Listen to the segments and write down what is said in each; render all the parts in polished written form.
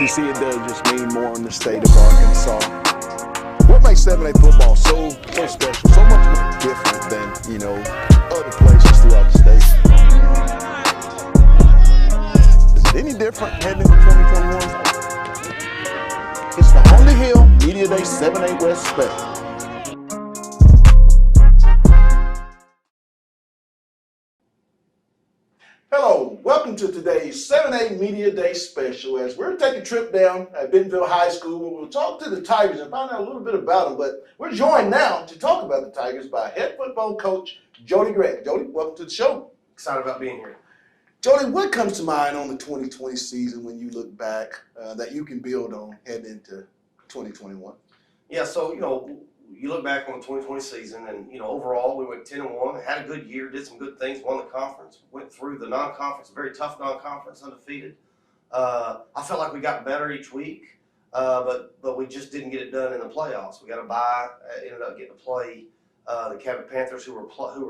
See, it does just mean more in the state of Arkansas. What makes 7A football so special, so much more different than, other places throughout the state? Is it any different heading into 2021? It's the On the Hill Media Day 7A West special. Hello, welcome to today's 7A Media Day special as we're taking a trip down at Bentonville High School where we'll talk to the Tigers and find out a little bit about them. But we're joined now to talk about the Tigers by head football coach Jody Gregg. Jody, welcome to the show. Excited about being here. Jody, what comes to mind on the 2020 season when you look back that you can build on heading into 2021? Yeah, so, you look back on the 2020 season and, overall we went 10-1, had a good year, did some good things, won the conference, went through the non-conference, very tough non-conference, undefeated. I felt like we got better each week, but we just didn't get it done in the playoffs. We got a bye, ended up getting to play the Cabot Panthers who were playing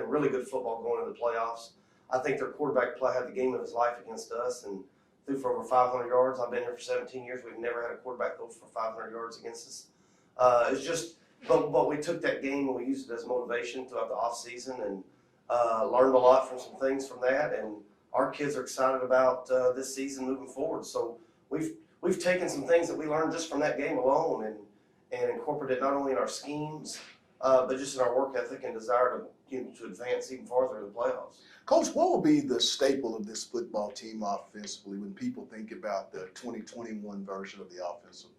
really good football going into the playoffs. I think their quarterback play had the game of his life against us and threw for over 500 yards. I've been here for 17 years. We've never had a quarterback throw for 500 yards against us. It's just, but we took that game and we used it as motivation throughout the off season and learned a lot from some things from that. And our kids are excited about this season moving forward. So we've taken some things that we learned just from that game alone and incorporated not only in our schemes, but just in our work ethic and desire to advance even farther in the playoffs. Coach, what will be the staple of this football team offensively when people think about the 2021 version of the offensive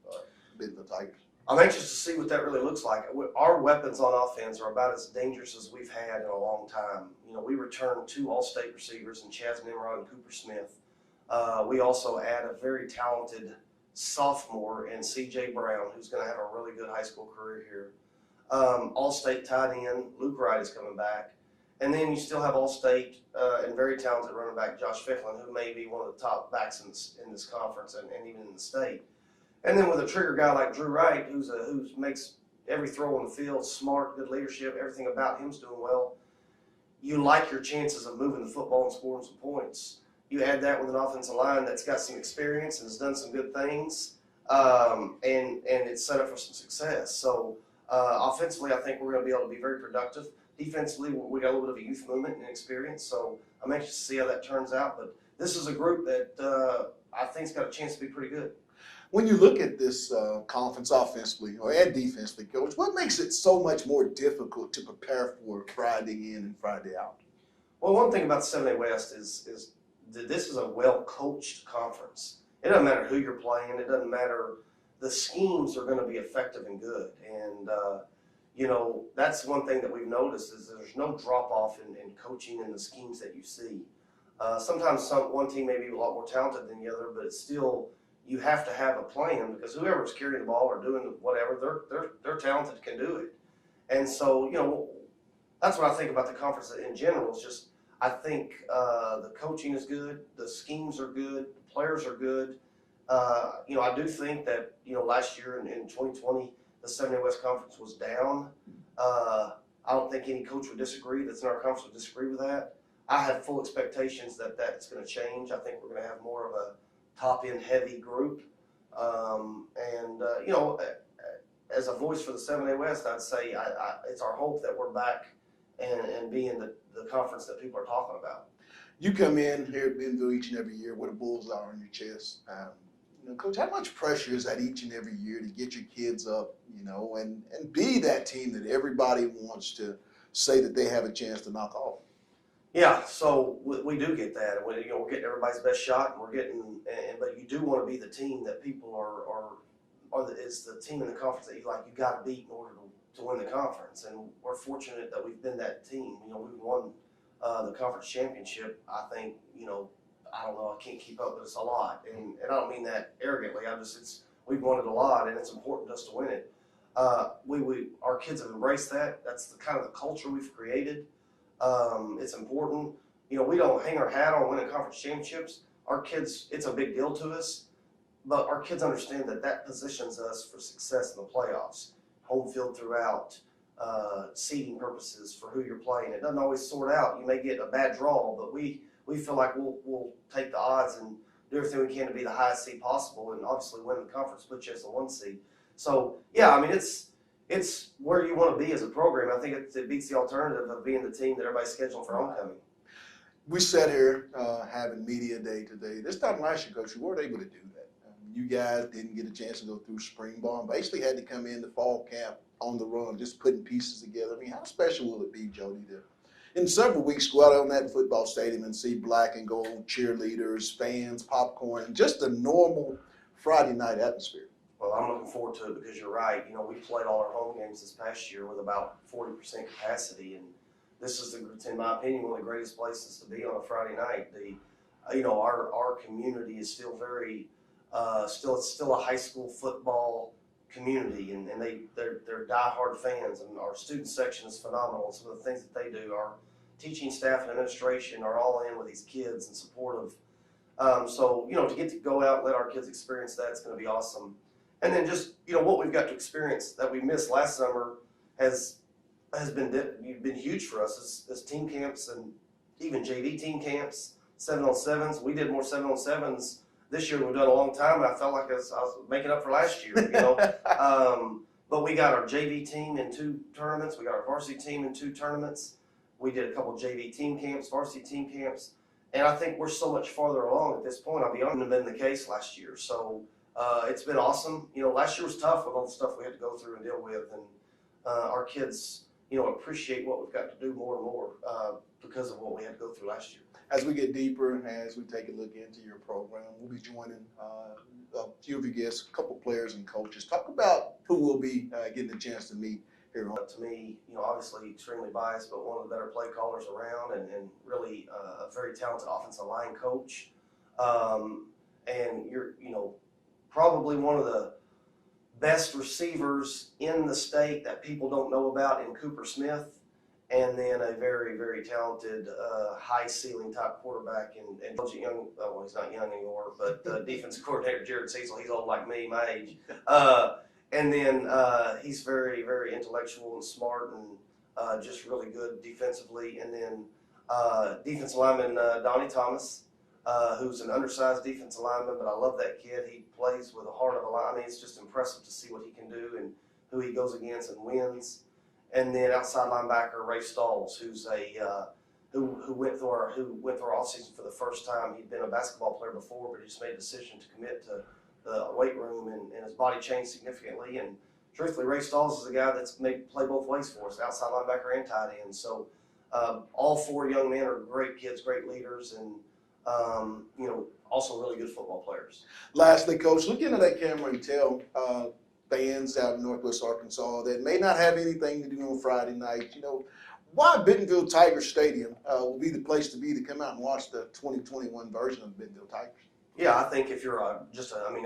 Bentonville Tigers? I'm anxious to see what that really looks like. Our weapons on offense are about as dangerous as we've had in a long time. We returned 2 All-State receivers in Chaz Nimrod and Cooper Smith. We also add a very talented sophomore in C.J. Brown, who's going to have a really good high school career here. All-State tight end Luke Wright is coming back. And then you still have All-State and very talented running back Josh Ficklin, who may be one of the top backs in this conference and even in the state. And then with a trigger guy like Drew Wright, who makes every throw on the field, smart, good leadership, everything about him's doing well, you like your chances of moving the football and scoring some points. You add that with an offensive line that's got some experience and has done some good things, and it's set up for some success. So offensively, I think we're going to be able to be very productive. Defensively, we got a little bit of a youth movement and experience, so I'm anxious to see how that turns out. But this is a group that I think's got a chance to be pretty good. When you look at this conference offensively and defensively, Coach, what makes it so much more difficult to prepare for Friday in and Friday out? Well, one thing about the 7A West is that this is a well-coached conference. It doesn't matter who you're playing. It doesn't matter. The schemes are going to be effective and good. And, that's one thing that we've noticed is there's no drop-off in coaching and the schemes that you see. Sometimes one team may be a lot more talented than the other, but it's still – you have to have a plan because whoever's carrying the ball or doing whatever, they're talented, can do it. And so, that's what I think about the conference in general. It's just I think the coaching is good, the schemes are good, the players are good. I do think that last year in 2020 the 7A West Conference was down. I don't think any coach would disagree that's in our conference would disagree with that. I have full expectations that that's going to change. I think we're going to have more of a top-end heavy group. As a voice for the 7A West, I'd say it's our hope that we're back and being the conference that people are talking about. You come in here at Bentonville each and every year with a bullseye on your chest. Coach, how much pressure is that each and every year to get your kids up, and be that team that everybody wants to say that they have a chance to knock off? Yeah, so we do get that. We're getting everybody's best shot, and but you do want to be the team that people it's the team in the conference that you got to beat in order to win the conference. And we're fortunate that we've been that team. We've won the conference championship, I think, I don't know, I can't keep up, but it's a lot. And I don't mean that arrogantly. We've won it a lot, and it's important to us to win it. Our kids have embraced that. That's the kind of the culture we've created. It's important. We don't hang our hat on winning conference championships. Our kids, it's a big deal to us, but our kids understand that positions us for success in the playoffs, home field throughout, seeding purposes for who you're playing. It doesn't always sort out. You may get a bad draw, but we feel like we'll take the odds and do everything we can to be the highest seed possible, and obviously win the conference, put you as the 1 seed. So yeah, I mean it's where you want to be as a program. I think it beats the alternative of being the team that everybody's scheduling for homecoming. We sat here having media day today. This time last year, Coach, we weren't able to do that. You guys didn't get a chance to go through spring ball. Basically had to come in the fall camp on the run, just putting pieces together. I mean, how special will it be, Jody, to in several weeks go out on that football stadium and see black and gold cheerleaders, fans, popcorn, and just a normal Friday night atmosphere? Well, I'm looking forward to it because you're right. We played all our home games this past year with about 40% capacity, and this is, in my opinion, one of the greatest places to be on a Friday night. Our community is still very, it's still a high school football community, and they're diehard fans, and our student section is phenomenal. Some of the things that they do, our teaching staff and administration are all in with these kids and supportive. So to get to go out and let our kids experience that, it's going to be awesome. And then just what we've got to experience that we missed last summer has been huge for us as team camps and even JV team camps, 7-on-7s. We did more 7-on-7s this year than we've done a long time, and I felt like I was making up for last year. But we got our JV team in 2 tournaments. We got our varsity team in 2 tournaments. We did a couple of JV team camps, varsity team camps, and I think we're so much farther along at this point. I'll be honest, than the case last year. So it's been awesome. Last year was tough with all the stuff we had to go through and deal with, and our kids, appreciate what we've got to do more and more because of what we had to go through last year. As we get deeper and as we take a look into your program, we'll be joining a few of your guests, a couple players and coaches. Talk about who we'll be getting a chance to meet here. To me, obviously extremely biased, but one of the better play callers around, and really a very talented offensive line coach. And you're, probably one of the best receivers in the state that people don't know about in Cooper Smith, and then a very, very talented high ceiling type quarterback and young. Well, he's not young anymore, but defensive coordinator Jared Cecil. He's old like me, my age. And then he's very, very intellectual and smart and just really good defensively. And then defensive lineman Donnie Thomas, who's an undersized defensive lineman, but I love that kid. He plays with the heart of a lineman. I mean, it's just impressive to see what he can do and who he goes against and wins. And then outside linebacker Ray Stalls, who's who went through our offseason for the first time. He'd been a basketball player before, but he just made a decision to commit to the weight room, and his body changed significantly. And truthfully, Ray Stalls is a guy that's made play both ways for us, outside linebacker and tight end. So all 4 young men are great kids, great leaders, and also really good football players. Lastly, Coach, look into that camera and tell fans out in Northwest Arkansas that may not have anything to do on Friday night, why Bentonville Tiger Stadium will be the place to be to come out and watch the 2021 version of Bentonville Tigers. Yeah, I think if you're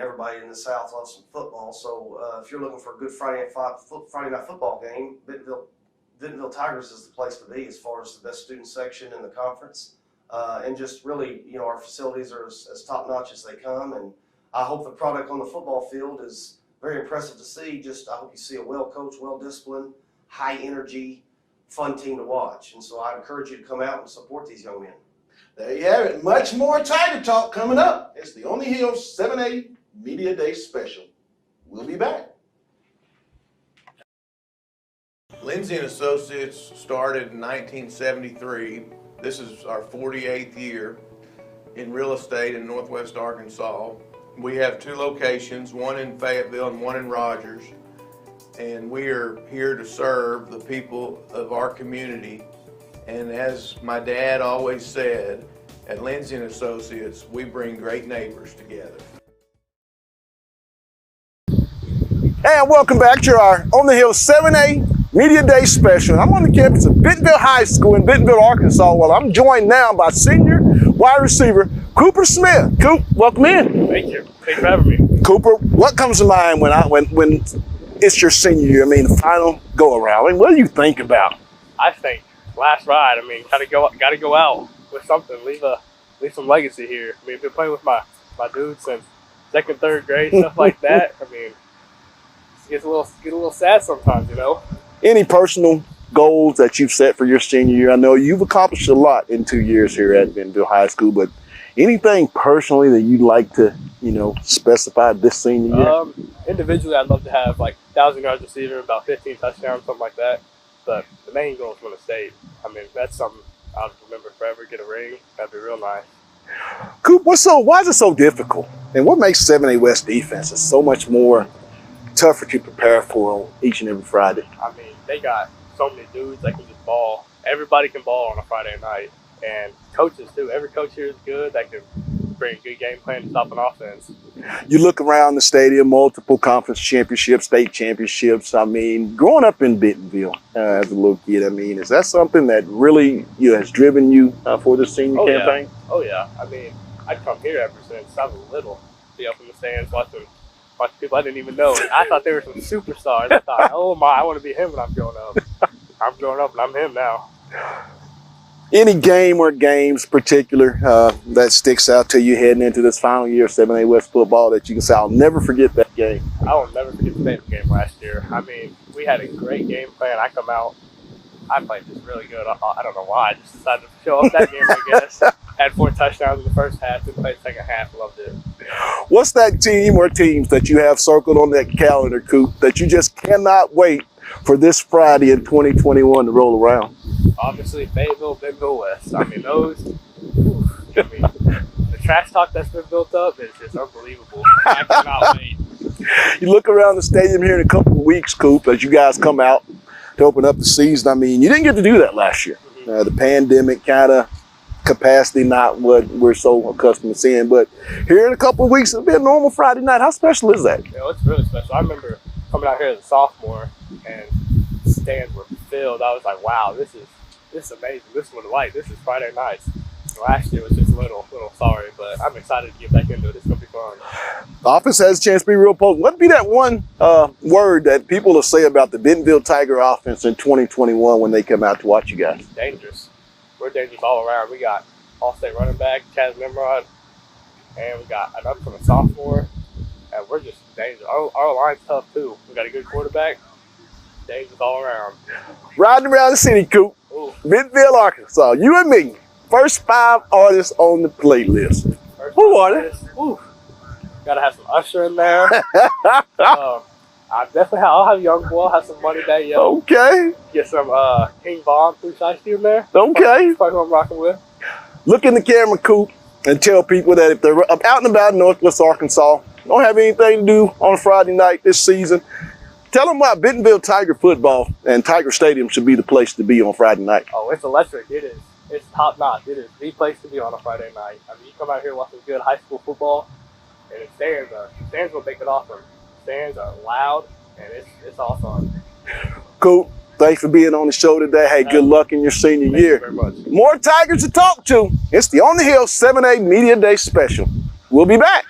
everybody in the South loves some football. So if you're looking for a good Friday night football game, Bentonville Tigers is the place to be as far as the best student section in the conference. And just really, our facilities are as top notch as they come. And I hope the product on the football field is very impressive to see. I hope you see a well-coached, well-disciplined, high-energy, fun team to watch. And so I encourage you to come out and support these young men. There you have it. Much more Tiger Talk coming up. It's the On the Hill 7A Media Day Special. We'll be back. Lindsay & Associates started in 1973. This is our 48th year in real estate in Northwest Arkansas. We have 2 locations, one in Fayetteville and one in Rogers. And we are here to serve the people of our community. And as my dad always said, at Lindsay & Associates, we bring great neighbors together. And welcome back to our On the Hill 7A Media Day Special. I'm on the campus of Bentonville High School in Bentonville, Arkansas. Well, I'm joined now by senior wide receiver Cooper Smith. Coop, welcome in. Thank you. Thanks for having me. Cooper, what comes to mind when it's your senior year? I mean, the final go around. I mean, what do you think about? I think last ride. I mean, gotta go out with something. Leave some legacy here. I mean, been playing with my dudes since second, third grade, stuff like that. I mean, it gets a little sad sometimes, you know. Any personal goals that you've set for your senior year? I know you've accomplished a lot in 2 years here at Bentonville High School, but anything personally that you'd like to, specify this senior year? Individually, I'd love to have like 1,000 yards receiving, about 15 touchdowns, something like that. But the main goal is win a state. I mean, that's something I'll remember forever. Get a ring. That'd be real nice. Coop, why is it so difficult? And what makes 7A West defenses so much more tougher to prepare for each and every Friday? I mean, they got so many dudes that can just ball. Everybody can ball on a Friday night. And coaches, too. Every coach here is good that can bring a good game plan to stop an offense. You look around the stadium, multiple conference championships, state championships. I mean, growing up in Bentonville as a little kid, I mean, is that something that really has driven you for the senior campaign? Yeah. Oh, yeah. I mean, I'd come here ever since I was little. Be up in the stands watching people I didn't even know. And I thought they were some superstars. I thought, oh, my, I want to be him when I'm growing up. I'm growing up and I'm him now. Any game or games particular that sticks out to you heading into this final year of 7A West football that you can say, I'll never forget that game? I will never forget the Benton game last year. I mean, we had a great game plan. I come out, I played just really good. I don't know why. I just decided to show up that game, I guess. Had 4 touchdowns in the first half, didn't play the second half. Loved it. What's that team or teams that you have circled on that calendar, Coop, that you just cannot wait for this Friday in 2021 to roll around? Obviously, Fayetteville, Bentonville West. I mean, the trash talk that's been built up is just unbelievable. I cannot wait. You look around the stadium here in a couple of weeks, Coop, as you guys come out to open up the season. I mean, you didn't get to do that last year. The pandemic kind of capacity, not what we're so accustomed to seeing. But here in a couple of weeks, it'll be a normal Friday night. How special is that? It's really special. I remember coming out here as a sophomore and the stands were filled. I was like, wow, this is amazing. This is what I like. This is Friday nights. Last year was just a little sorry, but I'm excited to get back into it. It's going to be fun. The offense has a chance to be real potent. What would be that one word that people will say about the Bentonville Tiger offense in 2021 when they come out to watch you guys? Dangerous. We're dangerous all around. We got all-state running back, Chaz Nimrod, and we got an upcoming sophomore, and we're just dangerous. Our line's tough, too. We got a good quarterback. Dangerous all around. Riding around the city, Coop. Bentonville, Arkansas. You and me. First 5 artists on the playlist. Who are they? Gotta have some Usher in there. I'll have Young Boy. I'll have some Money Day Yo. Okay. Get some King Von through Shiesty in there. Okay. Probably who I'm rocking with. Look in the camera, Coop, and tell people that if they're out and about in Northwest Arkansas, don't have anything to do on a Friday night this season, tell them why Bentonville Tiger football and Tiger Stadium should be the place to be on Friday night. Oh, it's electric. It is. It's top notch. It is the place to be on a Friday night. I mean, you come out here watching good high school football, and the stands will make it awesome. Stands are loud, and it's all fun. Cool. Thanks for being on the show today. Hey, good luck in your senior year. Thank you very much. More Tigers to talk to. It's the On the Hill 7A Media Day Special. We'll be back.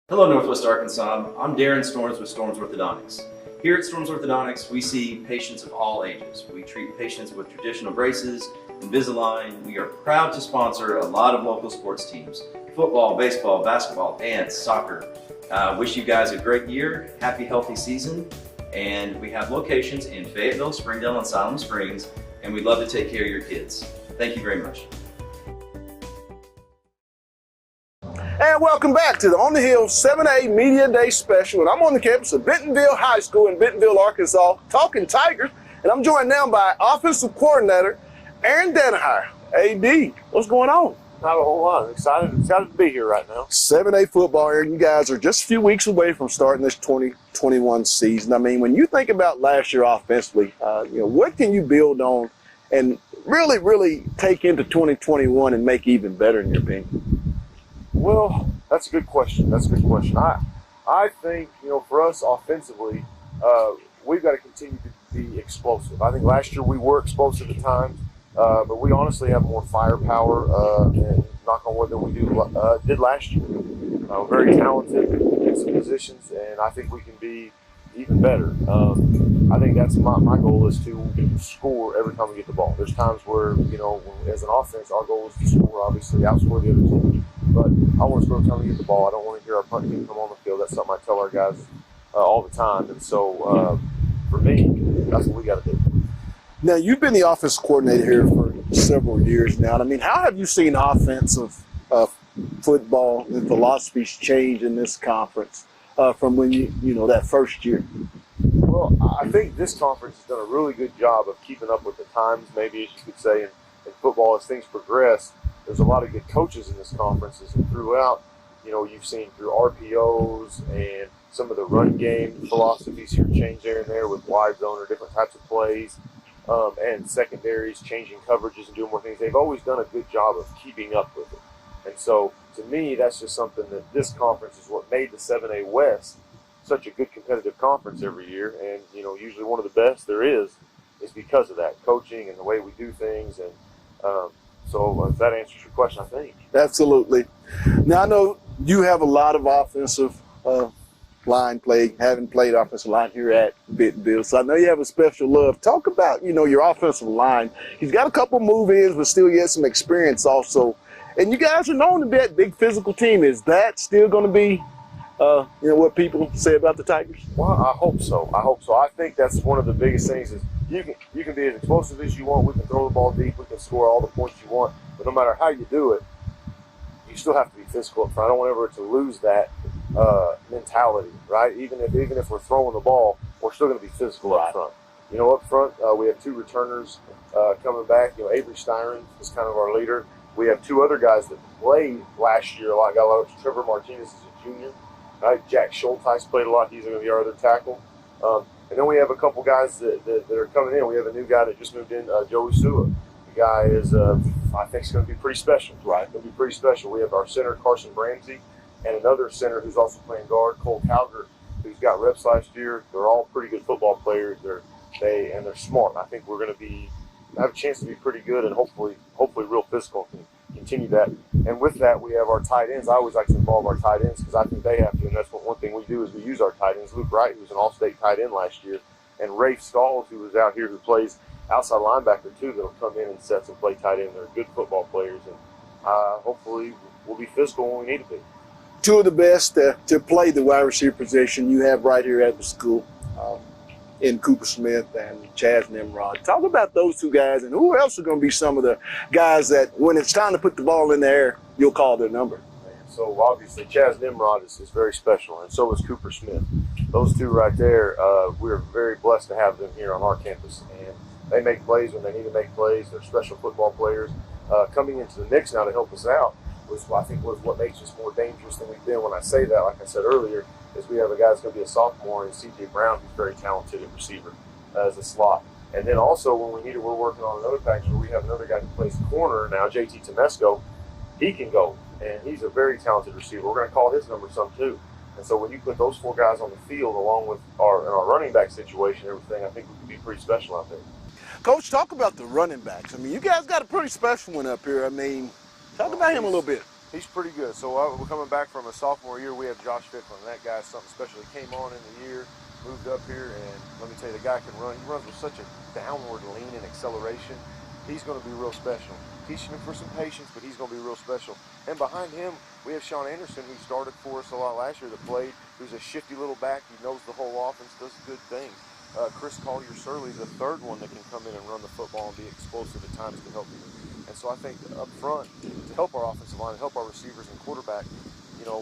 Hello, Northwest Arkansas. I'm Darren Storms with Storms Orthodontics. Here at Storms Orthodontics, we see patients of all ages. We treat patients with traditional braces, Invisalign. We are proud to sponsor a lot of local sports teams: football, baseball, basketball, dance, soccer. Wish you guys a great year, happy, healthy season. And we have locations in Fayetteville, Springdale, and Siloam Springs, and we'd love to take care of your kids. Thank you very much. And welcome back to the On the Hill 7A Media Day Special. And I'm on the campus of Bentonville High School in Bentonville, Arkansas, talking Tigers. And I'm joined now by Offensive Coordinator Aaron Danaher. AD, what's going on? Not a whole lot. Excited to be here right now. 7A football, Aaron. You guys are just a few weeks away from starting this 2021 season. I mean, when you think about last year offensively, what can you build on and really take into 2021 and make even better in your opinion? Well, that's a good question. I think, for us offensively, we've got to continue to be explosive. I think last year we were explosive at times. but we honestly have more firepower, and knock on wood, than we did last year. We're very talented in some positions, and I think we can be even better. I think that's my goal is to score every time we get the ball. There's times where, as an offense, our goal is to score, obviously, outscore the other team. But I want to score every time we get the ball. I don't want to hear our punt team come on the field. That's something I tell our guys all the time. And so, for me, that's what we got to do. Now, you've been the offensive coordinator here for several years now. And I mean, how have you seen offensive football and philosophies change in this conference from when that first year? Well, I think this conference has done a really good job of keeping up with the times, maybe as you could say, in football as things progress. There's a lot of good coaches in this conference, and throughout, you've seen through RPOs and some of the run game philosophies here change there and there with wide zone or different types of plays, and secondaries changing coverages and doing more things. They've always done a good job of keeping up with it. And so, to me, that's just something that this conference is what made the 7A West such a good competitive conference every year. And, usually one of the best there is because of that coaching and the way we do things. And so if that answers your question, I think. Absolutely. Now, I know you have a lot of offensive line play, having played offensive line here at Bentonville. So I know you have a special love. Talk about, your offensive line. He's got a couple move-ins, but still he has some experience also. And you guys are known to be that big physical team. Is that still going to be, what people say about the Tigers? Well, I hope so. I think that's one of the biggest things is you can be as explosive as you want. We can throw the ball deep. We can score all the points you want. But no matter how you do it, you still have to be physical up front. I don't want ever to lose that mentality, right? Even if we're throwing the ball, we're still going to be physical up front. Up front, we have two returners coming back. Avery Styron is kind of our leader. We have two other guys that played last year a lot. Got a lot of Trevor Martinez is a junior. Right? Jack Schulteis played a lot. He's going to be our other tackle. And then we have a couple guys that are coming in. We have a new guy that just moved in, Joey Sua. The guy is, I think, is going to be pretty special. Right? Going to be pretty special. We have our center, Carson Ramsey, and another center who's also playing guard, Cole Calgert, who's got reps last year. They're all pretty good football players. They're smart. I think we're going to have a chance to be pretty good and hopefully real physical and continue that. And with that, we have our tight ends. I always like to involve our tight ends because I think they have to, and that's one thing we do is we use our tight ends. Luke Wright, who was an all-state tight end last year, and Rafe Stalls, who was out here, who plays outside linebacker too, that'll come in and sets and play tight end. They're good football players, and hopefully we'll be physical when we need to be. Two of the best to play the wide receiver position you have right here at the school. In Cooper Smith and Chaz Nimrod. Talk about those two guys, and who else are going to be some of the guys that when it's time to put the ball in the air, you'll call their number. So obviously Chaz Nimrod is very special, and so is Cooper Smith. Those two right there, we're very blessed to have them here on our campus, and they make plays when they need to make plays. They're special football players. Coming into the mix now to help us out was what makes us more dangerous than we've been. When I say that, like I said earlier, is we have a guy that's going to be a sophomore, and C.J. Brown, who's very talented at receiver as a slot. And then also when we need it, we're working on another package where we have another guy who plays corner now, J.T. Temesco. He can go, and he's a very talented receiver. We're going to call his number some too. And so when you put those four guys on the field along with our running back situation and everything, I think we can be pretty special out there. Coach, talk about the running backs. I mean, you guys got a pretty special one up here. I mean, talk about him a little bit. He's pretty good. So we're coming back from a sophomore year. We have Josh Ficklin. That guy's something special. He came on in the year, moved up here, and let me tell you, the guy can run. He runs with such a downward lean and acceleration. He's going to be real special. Teaching him for some patience, but he's going to be real special. And behind him, we have Sean Anderson, who started for us a lot last year, that played, who's a shifty little back. He knows the whole offense, does good things. Chris Collier-Surley, the third one that can come in and run the football and be explosive at times to help you. And so I think up front, to help our offensive line, help our receivers and quarterback,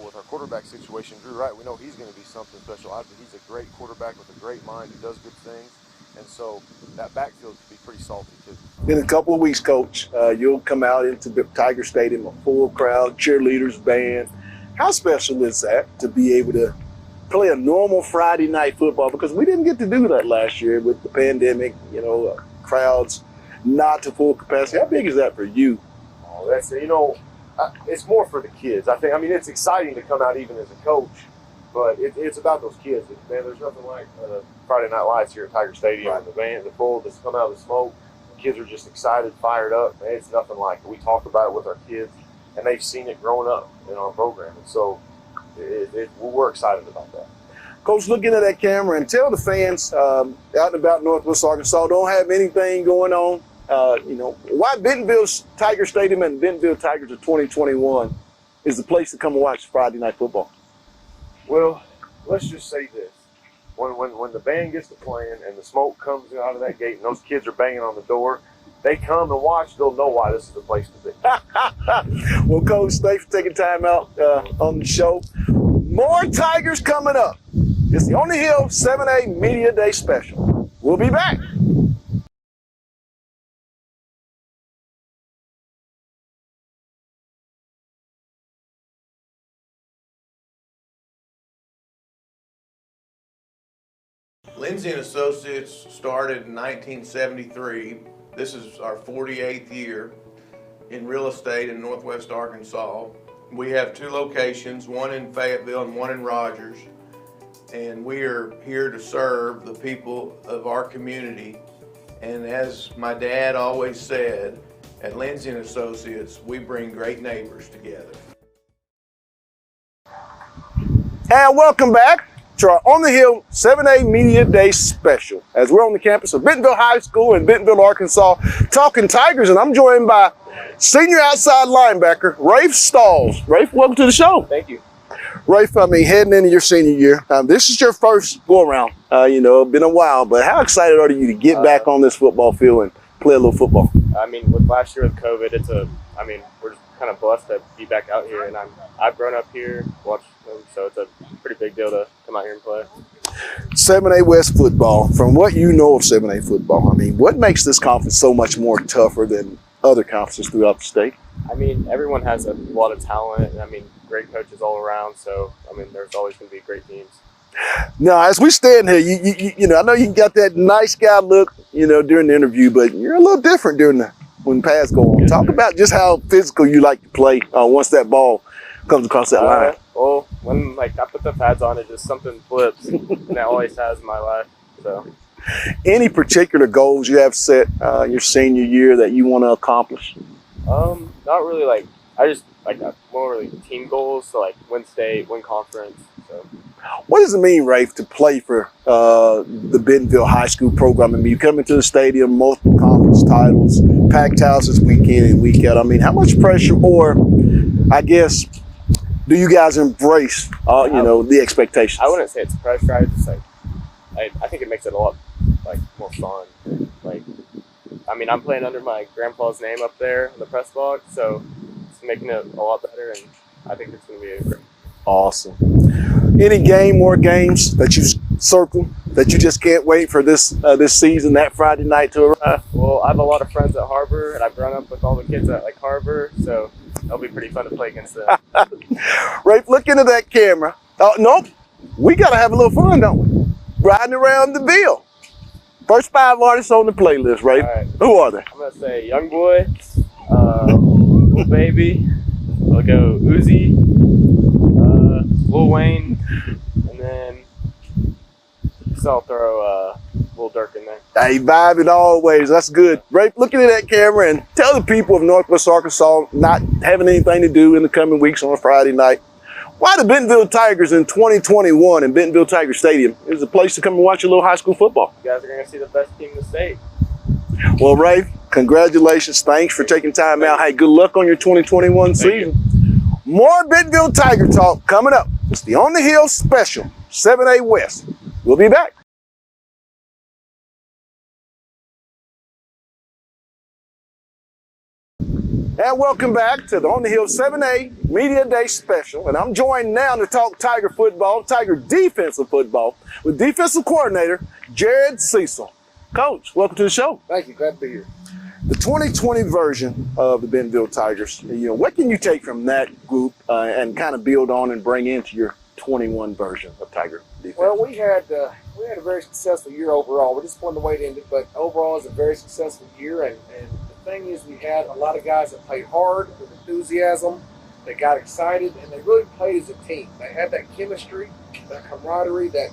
with our quarterback situation, Drew Wright, we know he's going to be something special. He's a great quarterback with a great mind who does good things. And so that backfield could be pretty salty too. In a couple of weeks, Coach, you'll come out into the Tiger Stadium, a full crowd, cheerleaders, band. How special is that to be able to play a normal Friday night football? Because we didn't get to do that last year with the pandemic, crowds not to full capacity. How big is that for you? Oh, that's it's more for the kids. It's exciting to come out even as a coach, but it's about those kids. Man, there's nothing like Friday Night Lights here at Tiger Stadium. Right. And the band, the full, just come out of the smoke, kids are just excited, fired up. Man, it's nothing like it. We talk about it with our kids, and they've seen it growing up in our program. And so we're excited about that. Coach, look into that camera and tell the fans out and about Northwest Arkansas don't have anything going on. Why Bentonville's Tiger Stadium and Bentonville Tigers of 2021 is the place to come and watch Friday night football. Well, let's just say this. When the band gets to playing and the smoke comes out of that gate and those kids are banging on the door, they come and watch, they'll know why this is the place to be. Well, Coach, thanks for taking time out on the show. More Tigers coming up. It's the On the Hill 7A Media Day Special. We'll be back. Lindsay and Associates started in 1973. This is our 48th year in real estate in Northwest Arkansas. We have 2 locations, one in Fayetteville and one in Rogers. And we are here to serve the people of our community. And as my dad always said, at Lindsay and Associates, we bring great neighbors together. And welcome back to our On the Hill 7A Media Day Special. As we're on the campus of Bentonville High School in Bentonville, Arkansas, talking Tigers, and I'm joined by senior outside linebacker, Rafe Stalls. Rafe, welcome to the show. Thank you. Rafe, heading into your senior year, this is your first go-around. Been a while, but how excited are you to get back on this football field and play a little football? I mean, with last year with COVID, we're just kind of blessed to be back out here, and I've grown up here, watched them, so it's a pretty big deal to come out here and play. 7A West football, from what you know of 7A football, what makes this conference so much more tougher than other conferences throughout the state? Everyone has a lot of talent, and great coaches all around, so there's always going to be great teams. Now, as we stand here, you I know you got that nice guy look, during the interview, but you're a little different when pads go on. Talk about just how physical you like to play once that ball comes across that line. Well, when I put the pads on, it just something flips, and it always has in my life. So, any particular goals you have set your senior year that you want to accomplish? Not really. I just more team goals, so win state, win conference. So, what does it mean, Rafe, to play for the Bentonville High School program? You come into the stadium, multiple conference titles, packed houses week in and week out. How much pressure, or I guess, do you guys embrace, the expectations? I wouldn't say it's pressure. I just I think it makes it a lot more fun. I'm playing under my grandpa's name up there in the press box, so it's making it a lot better, and I think it's going to be great. Awesome. Any game or games that you circle that you just can't wait for this season, that Friday night to arrive? Well, I have a lot of friends at Harbor, and I've grown up with all the kids at Harbor, so it'll be pretty fun to play against them. Rafe, look into that camera. Oh, nope. We got to have a little fun, don't we? Riding around the Ville. First 5 artists on the playlist, Rafe. All right. Who are they? I'm going to say Young Boy, Lil Baby, I'll go Uzi, Lil Wayne, and then I'll throw Lil Durk in there. Hey, vibing always. That's good. Rafe, look into that camera and tell the people of Northwest Arkansas not having anything to do in the coming weeks on a Friday night, why the Bentonville Tigers in 2021 in Bentonville Tiger Stadium is a place to come and watch a little high school football. You guys are going to see the best team in the state. Well, Rafe, congratulations. Thanks for taking time out. Hey, good luck on your 2021 season. More Bentonville Tiger talk coming up. It's the On the Hill Special, 7A West. We'll be back. And welcome back to the On the Hill 7A Media Day Special. And I'm joined now to talk Tiger football, Tiger defensive football, with defensive coordinator Jared Cecil. Coach, welcome to the show. Thank you. Glad to be here. The 2020 version of the Bentonville Tigers, what can you take from that group and kind of build on and bring into your 21 version of Tiger defense? Well, we had a very successful year overall. We're disappointed the way it ended, but overall it's a very successful year. And the thing is, we had a lot of guys that played hard with enthusiasm. They got excited, and they really played as a team. They had that chemistry, that camaraderie that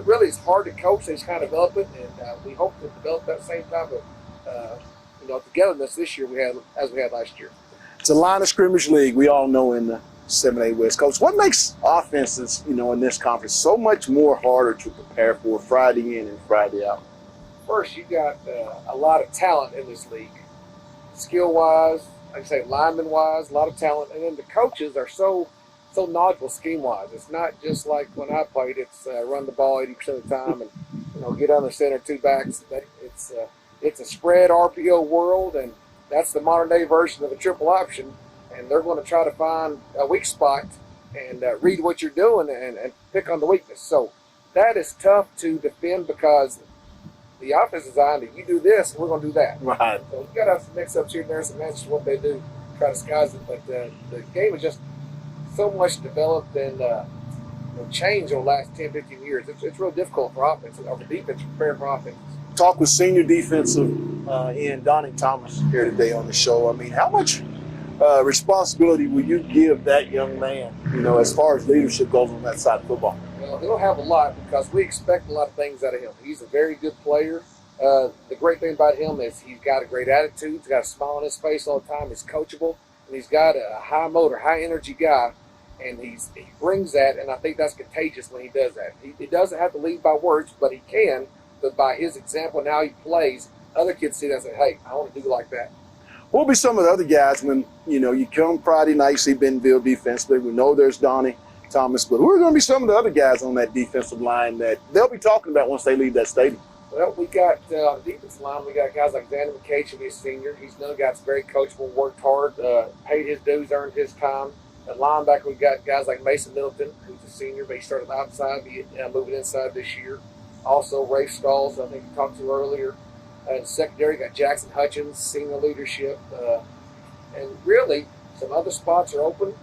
really is hard to coach. They just kind of up it, and we hope to develop that same type of togetherness this year as we had last year. It's a line of scrimmage league, we all know, in the 7A West. Coach, what makes offenses, in this conference so much more harder to prepare for Friday in and Friday out? First, you got a lot of talent in this league, skill-wise, like I say, lineman-wise, a lot of talent, and then the coaches are so knowledgeable scheme-wise. It's not just like when I played. It's run the ball 80% of the time and get on the center, two backs. It's a spread RPO world, and that's the modern-day version of a triple option. And they're going to try to find a weak spot and read what you're doing and pick on the weakness. So that is tough to defend because the offense is designed that you do this, we're going to do that. Right. So you got to have some mix-ups here and there, some matches what they do, try to disguise it. But the game is just so much developed and changed over the last 10, 15 years. It's real difficult for offense, or for defense to prepare for offense. Talk with senior defensive end Donnie Thomas here today on the show. I mean, how much responsibility will you give that young man, as far as leadership goes on that side of football? Well, he'll have a lot because we expect a lot of things out of him. He's a very good player. The great thing about him is he's got a great attitude. He's got a smile on his face all the time. He's coachable, and he's got a high motor, high energy guy, and he brings that, and I think that's contagious when he does that. He doesn't have to lead by words, but he can. But by his example and how he plays, other kids see that and say, hey, I want to do like that. What will be some of the other guys when, you come Friday night, see Bentonville defensively? We know there's Donnie Thomas, but who are going to be some of the other guys on that defensive line that they'll be talking about once they leave that stadium? Well, we got on the defensive line, we got guys like Xander McCage, who'll be a senior. He's another guy that's very coachable, worked hard, paid his dues, earned his time. At linebacker, we got guys like Mason Middleton, who's a senior, but he started outside, moving inside this year. Also, Rafe Stalls, I think you talked to earlier. In secondary, got Jackson Hutchins, senior leadership. And really, some other spots are open.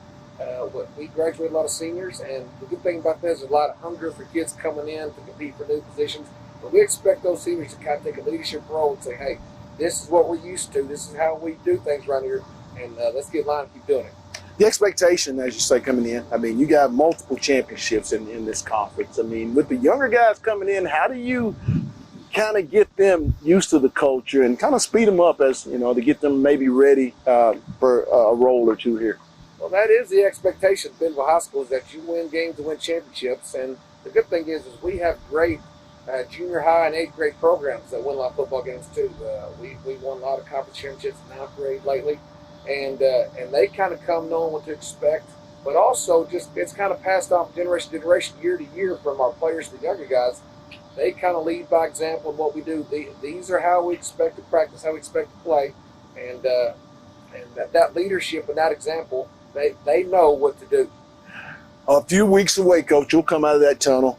We graduate a lot of seniors, and the good thing about this is a lot of hunger for kids coming in to compete for new positions. But we expect those seniors to kind of take a leadership role and say, hey, this is what we're used to. This is how we do things around here, and let's get in line and keep doing it. The expectation, as you say, coming in, I mean, you got multiple championships in this conference. I mean, with the younger guys coming in, how do you kind of get them used to the culture and kind of speed them up as, to get them maybe ready for a role or two here? Well, that is the expectation of Bentonville High School, is that you win games and win championships. And the good thing is we have great junior high and 8th grade programs that win a lot of football games too. We won a lot of conference championships in 9th grade lately. And they kind of come knowing what to expect. But also it's kind of passed off generation to generation, year to year from our players to the younger guys. They kind of lead by example in what we do. These are how we expect to practice, how we expect to play. And that leadership and that example, they know what to do. A few weeks away, Coach, you'll come out of that tunnel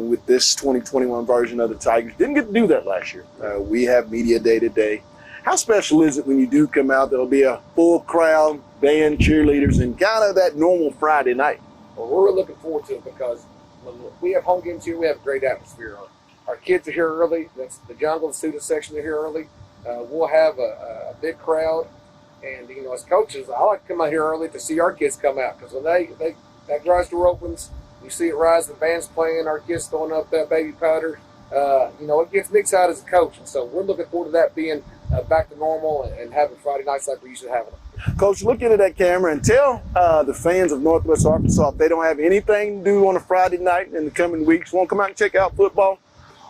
with this 2021 version of the Tigers. Didn't get to do that last year. We have Media Day today. How special is it when you do come out? There'll be a full crowd, band, cheerleaders, and kind of that normal Friday night. Well, we're really looking forward to it because when we have home games here, we have a great atmosphere on. Our kids are here early. That's the jungle, the student section are here early. We'll have a big crowd. And, as coaches, I like to come out here early to see our kids come out because when that garage door opens, you see it rise, the band's playing, our kids throwing up that baby powder. It gets me excited as a coach. And so we're looking forward to that being back to normal and having Friday nights like we used to have them. Coach, look into that camera and tell the fans of Northwest Arkansas if they don't have anything to do on a Friday night in the coming weeks, won't come out and check out football,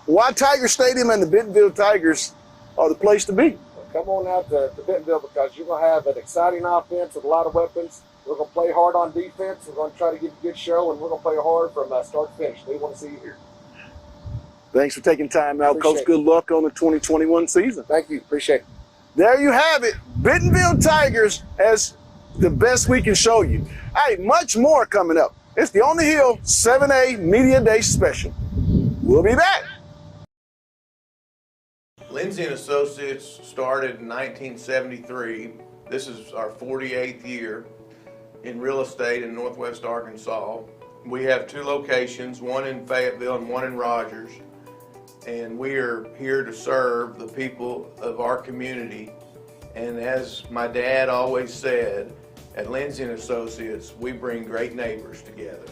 why Tiger Stadium and the Bentonville Tigers are the place to be. Come on out to Bentonville because you're going to have an exciting offense with a lot of weapons. We're going to play hard on defense. We're going to try to give a good show, and we're going to play hard from start to finish. We want to see you here. Thanks for taking time out, Coach. Good luck on the 2021 season. Thank you. Appreciate it. There you have it. Bentonville Tigers as the best we can show you. Hey, much more coming up. It's the On the Hill 7A Media Day Special. We'll be back. Lindsay & Associates started in 1973. This is our 48th year in real estate in Northwest Arkansas. We have 2 locations, one in Fayetteville and one in Rogers. And we are here to serve the people of our community. And as my dad always said, at Lindsay & Associates, we bring great neighbors together.